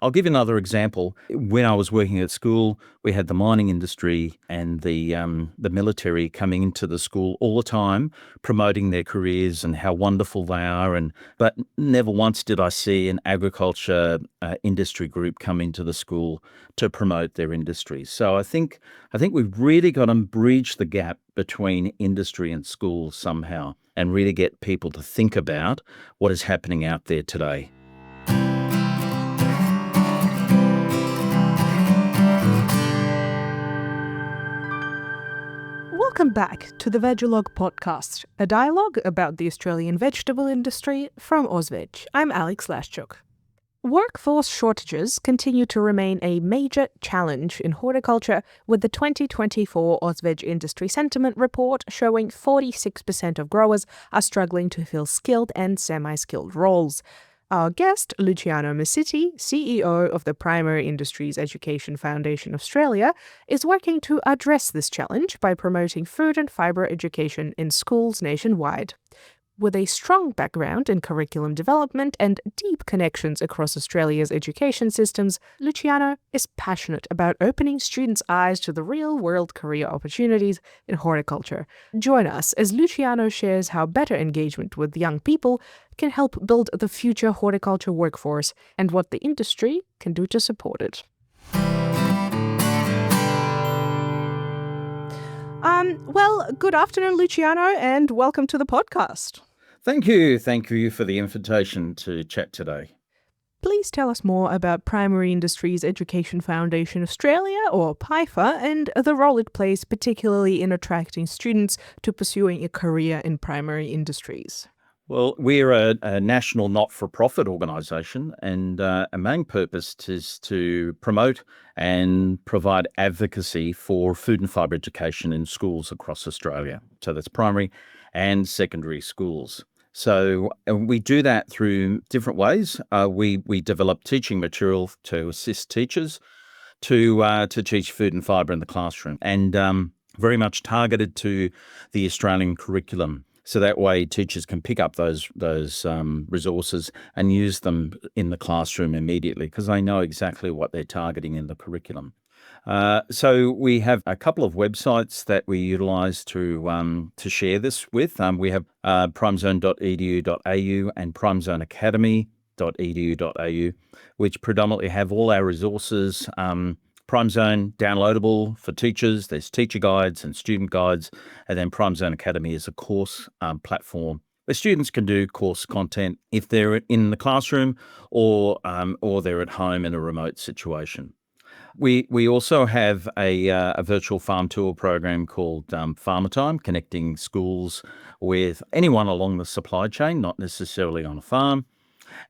I'll give you another example. When I was working at school, we had the mining industry and the military coming into the school all the time, promoting their careers and how wonderful they are. But never once did I see an agriculture industry group come into the school to promote their industries. So I think we've really got to bridge the gap between industry and schools somehow, and really get people to think about what is happening out there today. Welcome back to the Vegalogue podcast, a dialogue about the Australian vegetable industry from AUSVEG. I'm Alex Lashchuk. Workforce shortages continue to remain a major challenge in horticulture, with the 2024 AUSVEG Industry Sentiment Report showing 46% of growers are struggling to fill skilled and semi-skilled roles. Our guest, Luciano Mesiti, CEO of the Primary Industries Education Foundation Australia, is working to address this challenge by promoting food and fibre education in schools nationwide. With a strong background in curriculum development and deep connections across Australia's education systems, Luciano is passionate about opening students' eyes to the real-world career opportunities in horticulture. Join us as Luciano shares how better engagement with young people can help build the future horticulture workforce and what the industry can do to support it. Good afternoon, Luciano, and welcome to the podcast. Thank you. Thank you for the invitation to chat today. Please tell us more about Primary Industries Education Foundation Australia, or PIEFA, and the role it plays particularly in attracting students to pursuing a career in primary industries. Well, we're a national not-for-profit organisation, and our main purpose is to promote and provide advocacy for food and fibre education in schools across Australia. So that's primary and secondary schools. So we do that through different ways. We develop teaching material to assist teachers to teach food and fibre in the classroom, and very much targeted to the Australian curriculum. So that way teachers can pick up those resources and use them in the classroom immediately, because they know exactly what they're targeting in the curriculum. So we have a couple of websites that we utilise to share this with. We have primezone.edu.au and primezoneacademy.edu.au, which predominantly have all our resources. PrimeZone downloadable for teachers. There's teacher guides and student guides, and then PrimeZone Academy is a course platform where students can do course content if they're in the classroom or they're at home in a remote situation. We also have a virtual farm tour program called Farmer Time, connecting schools with anyone along the supply chain, not necessarily on a farm.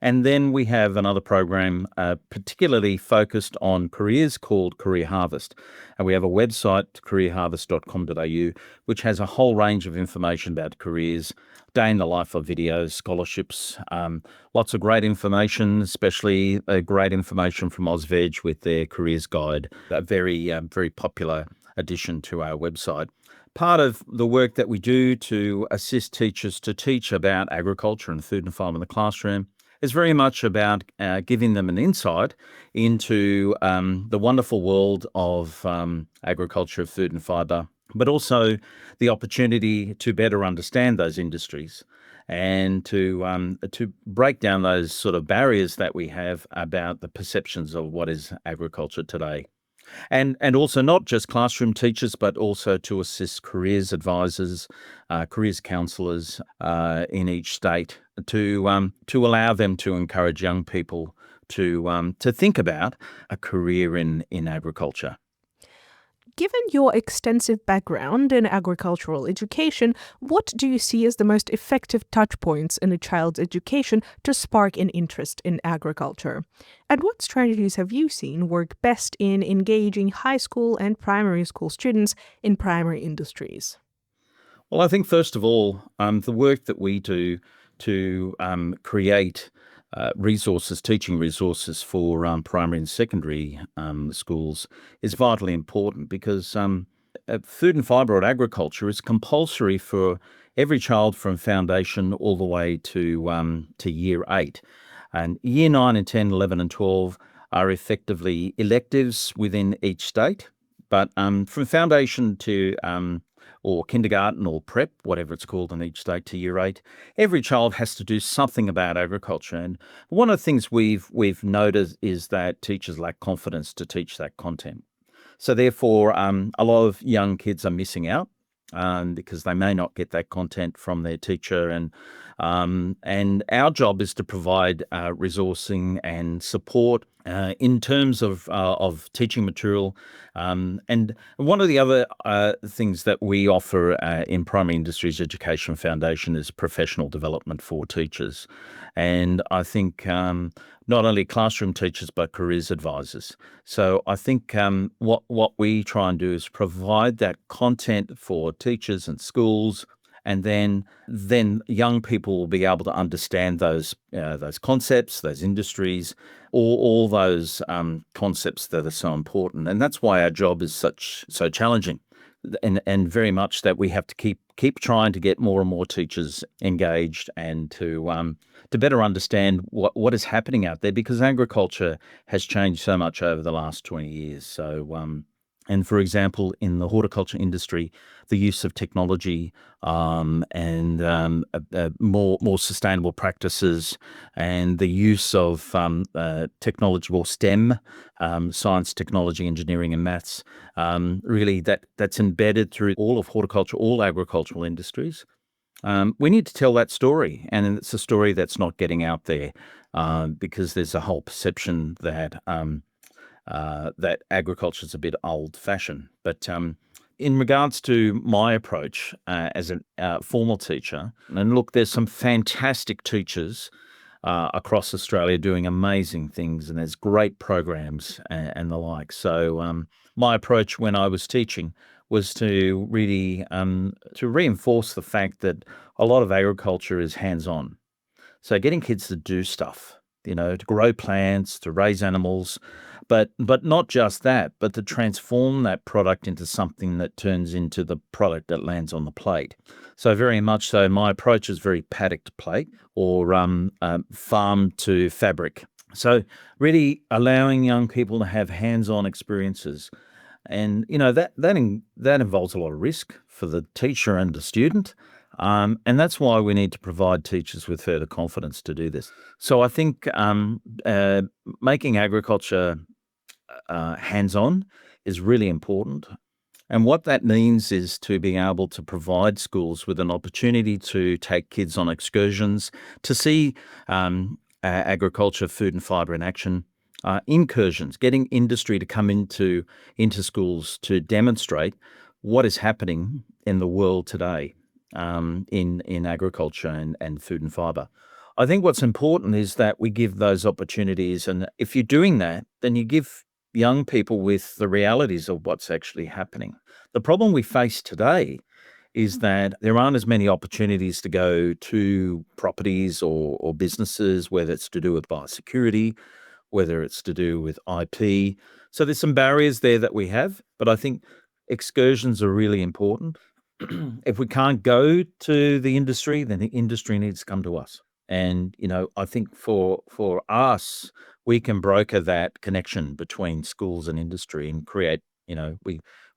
And then we have another program particularly focused on careers called Career Harvest. And we have a website, careerharvest.com.au, which has a whole range of information about careers, day in the life of videos, scholarships, lots of great information, especially great information from AUSVEG with their careers guide, a very popular addition to our website. Part of the work that we do to assist teachers to teach about agriculture and food and farm in the classroom is very much about giving them an insight into the wonderful world of agriculture, food and fibre, but also the opportunity to better understand those industries and to break down those sort of barriers that we have about the perceptions of what is agriculture today. And also not just classroom teachers, but also to assist careers advisors, careers counsellors in each state to allow them to encourage young people to think about a career in agriculture. Given your extensive background in agricultural education, what do you see as the most effective touchpoints in a child's education to spark an interest in agriculture? And what strategies have you seen work best in engaging high school and primary school students in primary industries? Well, I think first of all, the work that we do to create resources, teaching resources for primary and secondary schools is vitally important, because food and fibre or agriculture is compulsory for every child from foundation all the way to year 8. And year 9 and 10, 11 and 12 are effectively electives within each state. But from foundation to or kindergarten or prep, whatever it's called in each state, to year 8, every child has to do something about agriculture. And one of the things we've noticed is that teachers lack confidence to teach that content. So therefore, a lot of young kids are missing out because they may not get that content from their teacher. And our job is to provide resourcing and support in terms of teaching material. And one of the other things that we offer in Primary Industries Education Foundation is professional development for teachers. And I think not only classroom teachers, but careers advisors. So I think what we try and do is provide that content for teachers and schools, and then young people will be able to understand those concepts, those industries, all those concepts that are so important. And that's why our job is so challenging, and very much that we have to keep trying to get more and more teachers engaged and to better understand what is happening out there, because agriculture has changed so much over the last 20 years. So and for example, in the horticulture industry, the use of technology and more sustainable practices, and the use of technology, or STEM, science, technology, engineering, and maths, really that's embedded through all of horticulture, all agricultural industries. We need to tell that story, and it's a story that's not getting out there because there's a whole perception that that agriculture is a bit old-fashioned. But in regards to my approach as a formal teacher, and look, there's some fantastic teachers across Australia doing amazing things, and there's great programs and the like. So my approach when I was teaching was to really to reinforce the fact that a lot of agriculture is hands-on. So getting kids to do stuff, to grow plants, to raise animals, but not just that, but to transform that product into something that turns into the product that lands on the plate. So very much so, my approach is very paddock to plate, or farm to fabric. So really allowing young people to have hands-on experiences. And, that involves a lot of risk for the teacher and the student. And that's why we need to provide teachers with further confidence to do this. So I think making agriculture hands-on is really important. And what that means is to be able to provide schools with an opportunity to take kids on excursions, to see agriculture, food and fibre in action, incursions, getting industry to come into schools to demonstrate what is happening in the world today in agriculture and food and fibre. I think what's important is that we give those opportunities, and if you're doing that, then you give young people with the realities of what's actually happening. The problem we face today is that there aren't as many opportunities to go to properties or businesses, whether it's to do with biosecurity, whether it's to do with IP. So there's some barriers there that we have, but I think excursions are really important. If we can't go to the industry, then the industry needs to come to us. And, I think for us, we can broker that connection between schools and industry and create,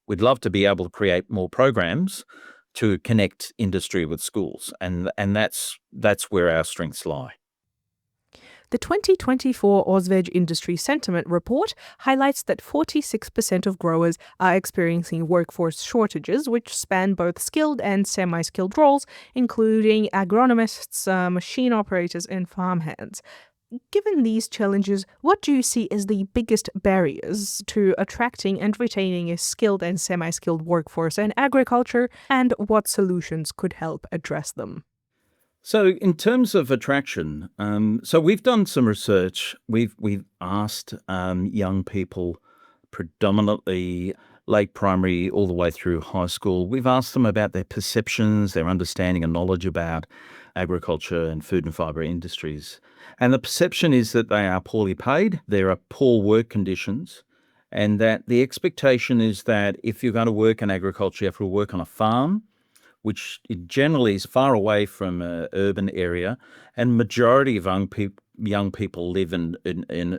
we'd love to be able to create more programs to connect industry with schools. And that's where our strengths lie. The 2024 AUSVEG Industry Sentiment Report highlights that 46% of growers are experiencing workforce shortages, which span both skilled and semi-skilled roles, including agronomists, machine operators, and farmhands. Given these challenges, what do you see as the biggest barriers to attracting and retaining a skilled and semi-skilled workforce in agriculture, and what solutions could help address them? So in terms of attraction, so we've done some research. We've asked young people, predominantly late primary all the way through high school. We've asked them about their perceptions, their understanding and knowledge about agriculture and food and fibre industries. And the perception is that they are poorly paid, there are poor work conditions, and that the expectation is that if you're going to work in agriculture, you have to work on a farm, which generally is far away from an urban area, and majority of young people live in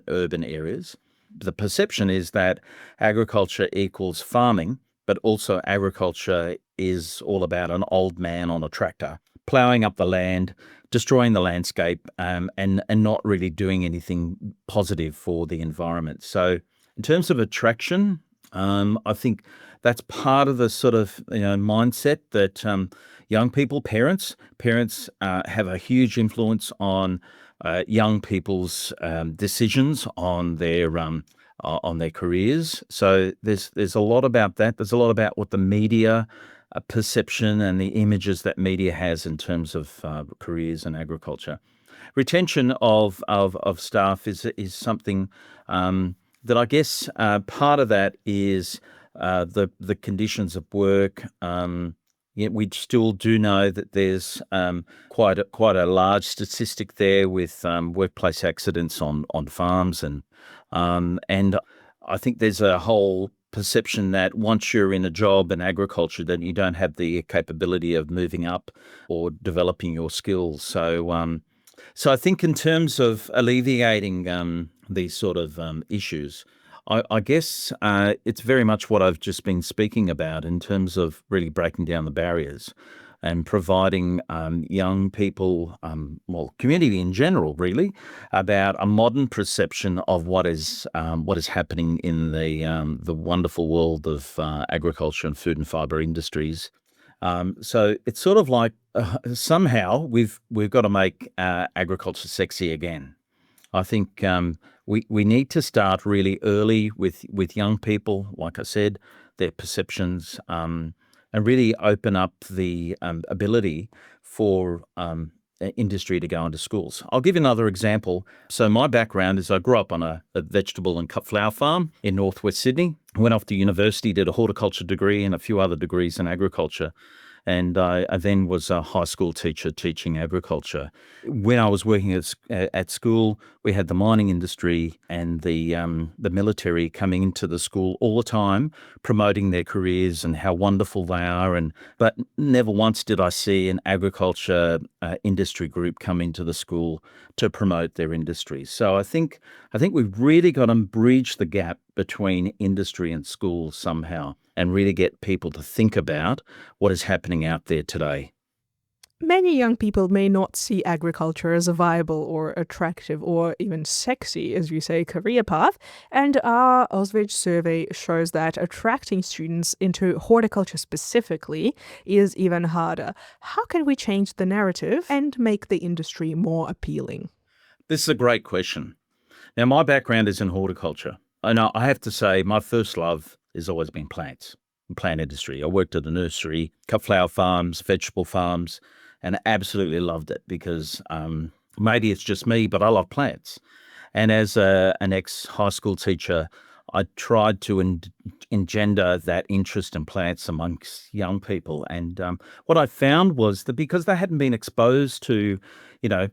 urban areas. the perception is that agriculture equals farming, but also agriculture is all about an old man on a tractor ploughing up the land, destroying the landscape, and not really doing anything positive for the environment. So in terms of attraction, I think that's part of the sort of mindset that young people, parents have a huge influence on young people's decisions on their careers. So there's a lot about that. There's a lot about what the media perception and the images that media has in terms of careers in agriculture. Retention of staff is something that I guess part of that is the conditions of work. We still do know that there's quite a large statistic there with workplace accidents on farms, and I think there's a whole perception that once you're in a job in agriculture, that you don't have the capability of moving up or developing your skills. So I think in terms of alleviating these sort of issues, I guess it's very much what I've just been speaking about in terms of really breaking down the barriers and providing young people, community in general, really, about a modern perception of what is happening in the wonderful world of agriculture and food and fibre industries. So it's sort of like somehow we've got to make agriculture sexy again. I think we need to start really early with young people, like I said, their perceptions, and really open up the ability for industry to go into schools. I'll give you another example. So my background is I grew up on a vegetable and cut flower farm in northwest Sydney. I went off to university, did a horticulture degree and a few other degrees in agriculture. And I then was a high school teacher teaching agriculture. When I was working at school, we had the mining industry and the military coming into the school all the time, promoting their careers and how wonderful they are. But never once did I see an agriculture industry group come into the school to promote their industries. So I think we've really got to bridge the gap between industry and schools somehow, and really get people to think about what is happening out there today. Many young people may not see agriculture as a viable or attractive or even sexy, as you say, career path. And our AUSVEG survey shows that attracting students into horticulture specifically is even harder. How can we change the narrative and make the industry more appealing? This is a great question. Now, my background is in horticulture. And I have to say, my first love has always been plants and plant industry. I worked at a nursery, cut flower farms, vegetable farms, and absolutely loved it because maybe it's just me, but I love plants. And as an ex-high school teacher, I tried to engender that interest in plants amongst young people. And what I found was that because they hadn't been exposed to,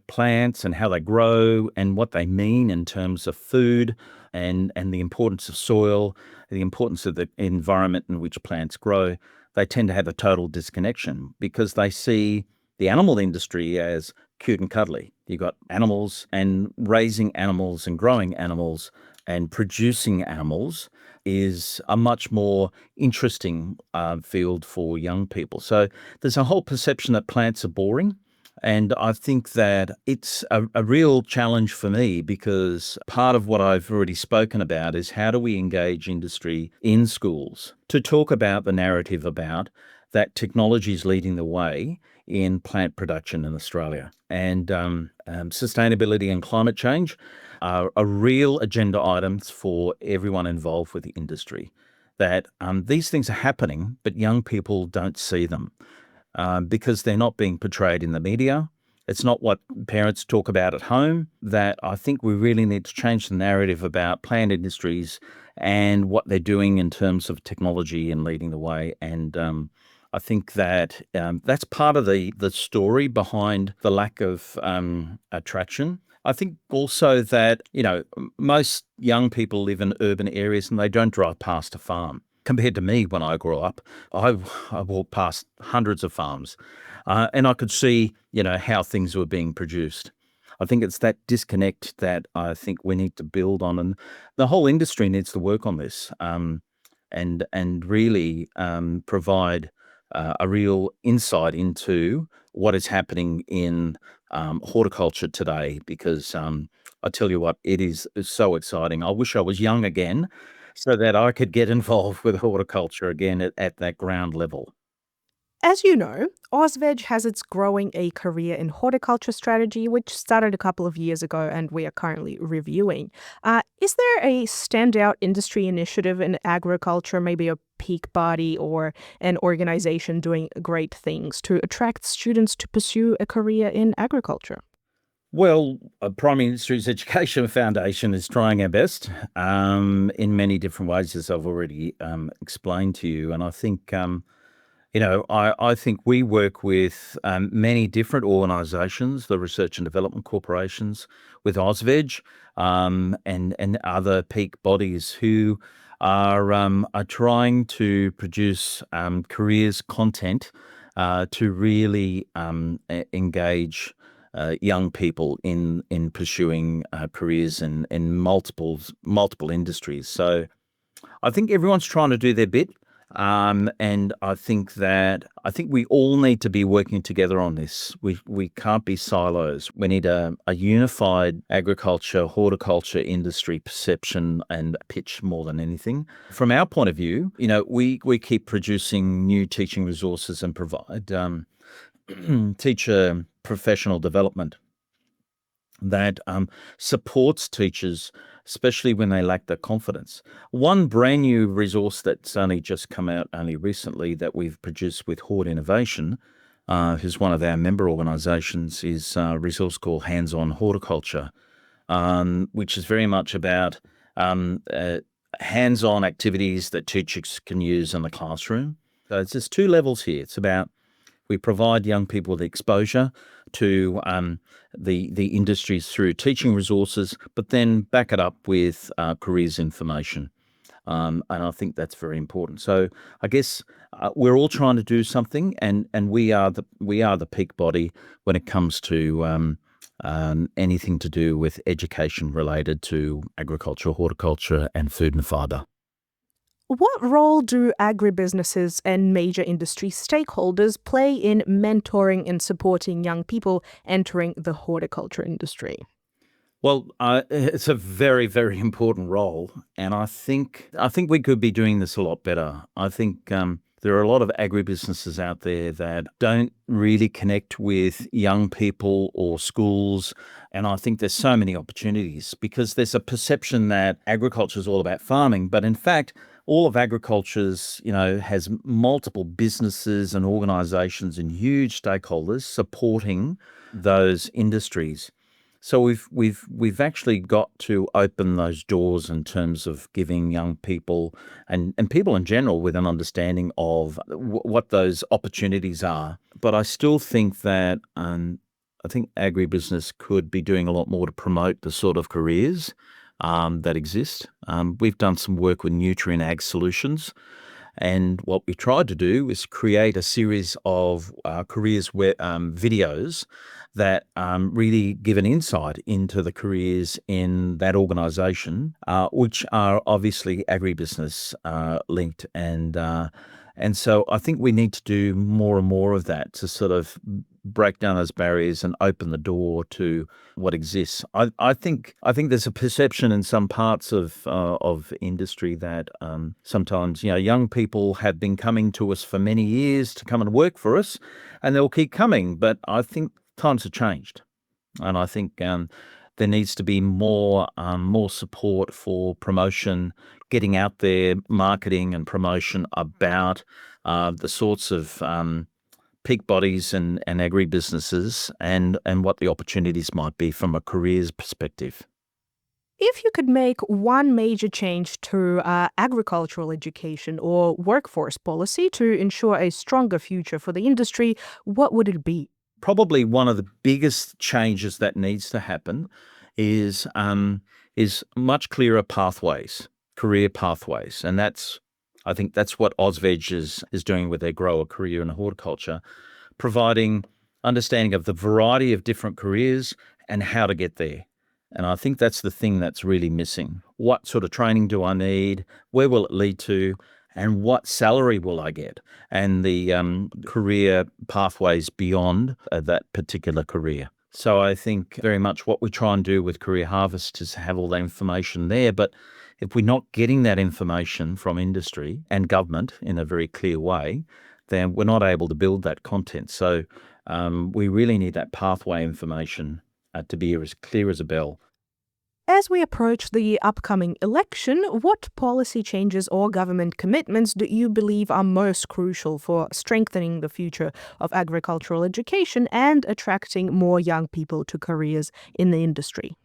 plants and how they grow and what they mean in terms of food and the importance of soil, the importance of the environment in which plants grow, they tend to have a total disconnection because they see the animal industry as cute and cuddly. You've got animals, and raising animals and growing animals and producing animals is a much more interesting field for young people. So there's a whole perception that plants are boring. And I think that it's a real challenge for me because part of what I've already spoken about is how do we engage industry in schools to talk about the narrative about that technology is leading the way in plant production in Australia. And sustainability and climate change are real agenda items for everyone involved with the industry. That these things are happening, but young people don't see them. Because they're not being portrayed in the media. It's not what parents talk about at home. That I think we really need to change the narrative about plant industries and what they're doing in terms of technology and leading the way. And I think that that's part of the story behind the lack of attraction. I think also that, most young people live in urban areas and they don't drive past a farm. Compared to me when I grew up, I walked past hundreds of farms and I could see, how things were being produced. I think it's that disconnect that I think we need to build on, and the whole industry needs to work on this, and really provide a real insight into what is happening in horticulture today, because I tell you what, it's so exciting. I wish I was young again so that I could get involved with horticulture again at that ground level. As you know, AUSVEG has its Growing a Career in Horticulture strategy, which started a couple of years ago and we are currently reviewing. Is there a standout industry initiative in agriculture, maybe a peak body or an organization doing great things to attract students to pursue a career in agriculture? Well, Primary Industries Education Foundation is trying our best in many different ways, as I've already explained to you. And I think I think we work with many different organisations, the research and development corporations, with AUSVEG, and other peak bodies who are trying to produce careers content to really engage young people in pursuing careers in multiple industries. So I think everyone's trying to do their bit. And I think we all need to be working together on this. We can't be silos. We need a unified agriculture, horticulture industry perception and pitch more than anything. From our point of view, we keep producing new teaching resources and provide teacher professional development that supports teachers, especially when they lack the confidence. One brand new resource that's only just come out only recently that we've produced with Hort Innovation, who's one of our member organisations, is a resource called Hands-on Horticulture, which is very much about hands-on activities that teachers can use in the classroom. So it's just two levels here. It's about we provide young people the exposure to the industries through teaching resources, but then back it up with careers information. And I think that's very important. So I guess we're all trying to do something, and we are the peak body when it comes to anything to do with education related to agriculture, horticulture, and food and fibre. What role do agribusinesses and major industry stakeholders play in mentoring and supporting young people entering the horticulture industry? Well, it's a very, very important role, and I think we could be doing this a lot better. I think there are a lot of agribusinesses out there that don't really connect with young people or schools, and I think there's so many opportunities because there's a perception that agriculture is all about farming, but in fact, all of agriculture's, has multiple businesses and organisations and huge stakeholders supporting those industries. So we've actually got to open those doors in terms of giving young people and people in general with an understanding of what those opportunities are. But I still think that I think agribusiness could be doing a lot more to promote the sort of careers that exist. We've done some work with Nutrient Ag Solutions, and what we tried to do is create a series of careers videos that really give an insight into the careers in that organisation, which are obviously agribusiness linked. And so I think we need to do more and more of that to sort of break down those barriers and open the door to what exists. I think there's a perception in some parts of industry that sometimes young people have been coming to us for many years to come and work for us, and they'll keep coming. But I think times have changed, and I think there needs to be more support for promotion, getting out there, marketing and promotion about the sorts of peak bodies and agribusinesses and what the opportunities might be from a careers perspective. If you could make one major change to agricultural education or workforce policy to ensure a stronger future for the industry, what would it be? Probably one of the biggest changes that needs to happen is much clearer pathways, career pathways, and I think that's what AUSVEG is doing with their Grow a Career in Horticulture, providing understanding of the variety of different careers, and how to get there. And I think that's the thing that's really missing. What sort of training do I need? Where will it lead to? And what salary will I get? And the career pathways beyond that particular career. So I think very much what we try and do with Career Harvest is have all that information there. But if we're not getting that information from industry and government in a very clear way, then we're not able to build that content. So we really need that pathway information to be as clear as a bell. As we approach the upcoming election, what policy changes or government commitments do you believe are most crucial for strengthening the future of agricultural education and attracting more young people to careers in the industry?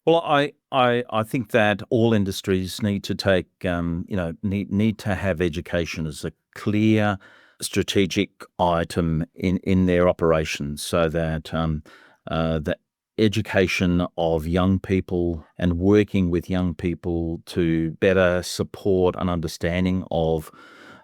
Well, I think that all industries need to take, need to have education as a clear strategic item in their operations, so that the education of young people and working with young people to better support an understanding of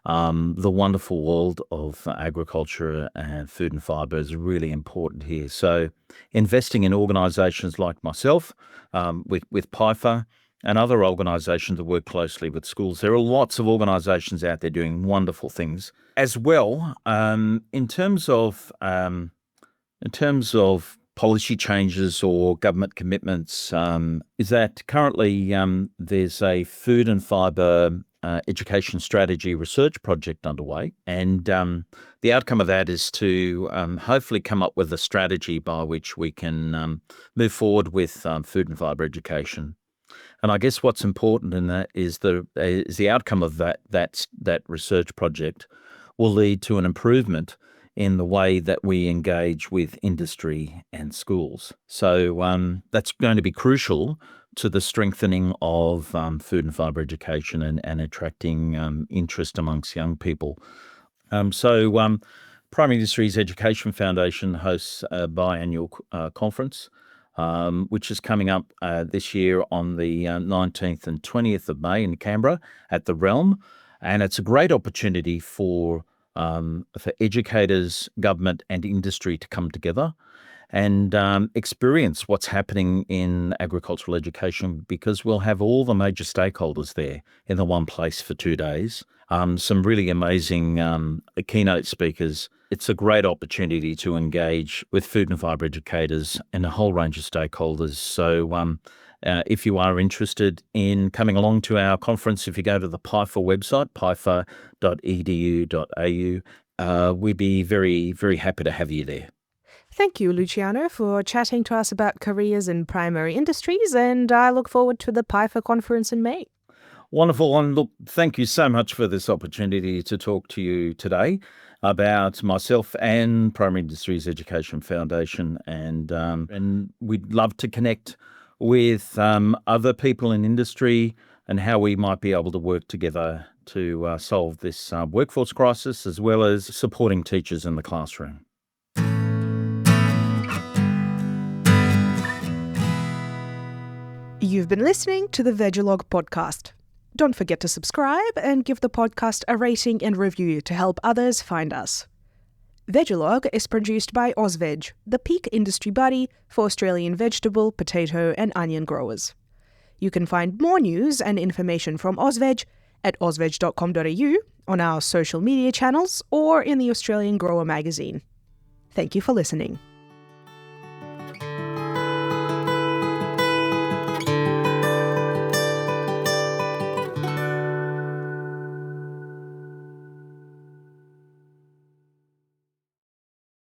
the wonderful world of agriculture and food and fibre is really important here. So investing in organisations like myself, with PIEFA and other organisations that work closely with schools. There are lots of organisations out there doing wonderful things as well. In terms of policy changes or government commitments, is that currently there's a food and fibre education strategy research project underway, and the outcome of that is to hopefully come up with a strategy by which we can move forward with food and fibre education. And I guess what's important in that is the outcome of that research project will lead to an improvement in the way that we engage with industry and schools. So that's going to be crucial to the strengthening of food and fibre education and attracting interest amongst young people. Primary Industries Education Foundation hosts a biannual conference, which is coming up this year on the 19th and 20th of May in Canberra at the Realm. And it's a great opportunity for educators, government and industry to come together and experience what's happening in agricultural education, because we'll have all the major stakeholders there in the one place for 2 days. Some really amazing keynote speakers. It's a great opportunity to engage with food and fibre educators and a whole range of stakeholders. So if you are interested in coming along to our conference, if you go to the PIEFA website, piefa.edu.au, we'd be very, very happy to have you there. Thank you, Luciano, for chatting to us about careers in primary industries, and I look forward to the PIEFA conference in May. Wonderful. And look, thank you so much for this opportunity to talk to you today about myself and Primary Industries Education Foundation. And we'd love to connect with other people in industry and how we might be able to work together to solve this workforce crisis, as well as supporting teachers in the classroom. You've been listening to the Vegalogue podcast. Don't forget to subscribe and give the podcast a rating and review to help others find us. Vegalogue is produced by AUSVEG, the peak industry body for Australian vegetable, potato and onion growers. You can find more news and information from AUSVEG at ausveg.com.au, on our social media channels, or in the Australian Grower magazine. Thank you for listening.